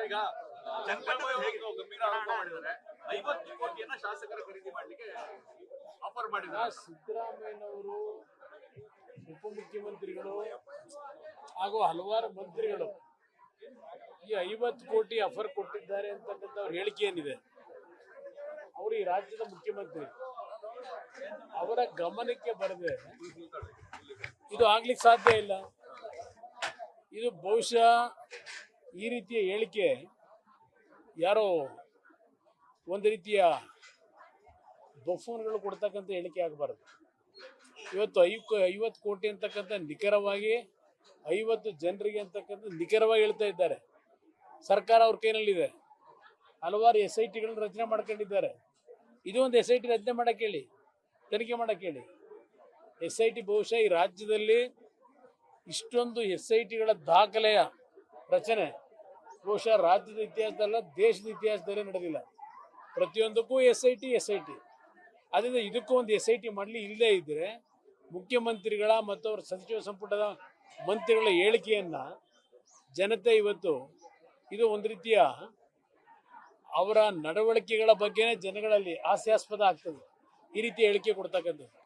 ಈಗ ಜನಪದ ಹೇಗೆ ಗಂಭೀರ ಆರೋಪ ಮಾಡಿದ್ದಾರೆ 50 ಕೋಟಿಯನ್ನ ಶಾಸಕರ ಖರೀದಿ ಮಾಡ್ಲಿಕ್ಕೆ ಆಫರ್ ಮಾಡಿದ್ದಾರೆ. ಸಿದ್ದರಾಮಯ್ಯನವರು ಉಪಮುಖ್ಯಮಂತ್ರಿಗಳು ಹಾಗೂ ಹಲವಾರು ಮಂತ್ರಿಗಳು ಈ 50 ಕೋಟಿ ಆಫರ್ ಕೊಟ್ಟಿದ್ದಾರೆ ಅಂತಕ್ಕಂಥ ಅವ್ರ ಹೇಳಿಕೆ ಏನಿದೆ, ಅವರು ಈ ರಾಜ್ಯದ ಮುಖ್ಯಮಂತ್ರಿ, ಅವರ ಗಮನಕ್ಕೆ ಬರದೆ ಇದು ಆಗ್ಲಿಕ್ಕೆ ಸಾಧ್ಯ ಇಲ್ಲ. ಇದು ಬಹುಶಃ ಈ ರೀತಿಯ ಹೇಳಿಕೆ ಯಾರೋ ಒಂದು ರೀತಿಯ ಬಫೂನ್ಗಳು ಕೊಡ್ತಕ್ಕಂಥ ಹೇಳಿಕೆ ಆಗಬಾರದು. ಇವತ್ತು 50 ಕೋಟಿ ಅಂತಕ್ಕಂಥ ನಿಖರವಾಗಿ 50 ಜನರಿಗೆ ಅಂತಕ್ಕಂಥ ನಿಖರವಾಗಿ ಹೇಳ್ತಾ ಇದ್ದಾರೆ. ಸರ್ಕಾರ ಅವ್ರ ಕೈನಲ್ಲಿದೆ. ಹಲವಾರು SITಗಳನ್ನು ರಚನೆ ಮಾಡ್ಕೊಂಡಿದ್ದಾರೆ. ಇದು ಒಂದು SIT ರಚನೆ ಮಾಡಕ್ಕೆ ಹೇಳಿ, ತನಿಖೆ ಮಾಡಕ್ಕೆ ಹೇಳಿ. SIT ಬಹುಶಃ ಈ ರಾಜ್ಯದಲ್ಲಿ ಇಷ್ಟೊಂದು SITಗಳ ದಾಖಲೆಯ ರಚನೆ ಬಹುಶಃ ರಾಜ್ಯದ ಇತಿಹಾಸದಲ್ಲ, ದೇಶದ ಇತಿಹಾಸದಲ್ಲೇ ನಡೆದಿಲ್ಲ. ಪ್ರತಿಯೊಂದಕ್ಕೂ SIT. ಅದರಿಂದ ಇದಕ್ಕೂ ಒಂದು SIT ಮಾಡಲಿ. ಇಲ್ಲದೇ ಇದ್ದರೆ ಮುಖ್ಯಮಂತ್ರಿಗಳ ಮತ್ತು ಅವರ ಸಚಿವ ಸಂಪುಟದ ಮಂತ್ರಿಗಳ ಹೇಳಿಕೆಯನ್ನು ಜನತೆ ಇವತ್ತು ಇದು ಒಂದು ರೀತಿಯ ಅವರ ನಡವಳಿಕೆಗಳ ಬಗ್ಗೆನೇ ಜನಗಳಲ್ಲಿ ಹಾಸ್ಯಾಸ್ಪದ ಆಗ್ತದೆ ಈ ರೀತಿ ಹೇಳಿಕೆ ಕೊಡ್ತಕ್ಕಂಥದ್ದು.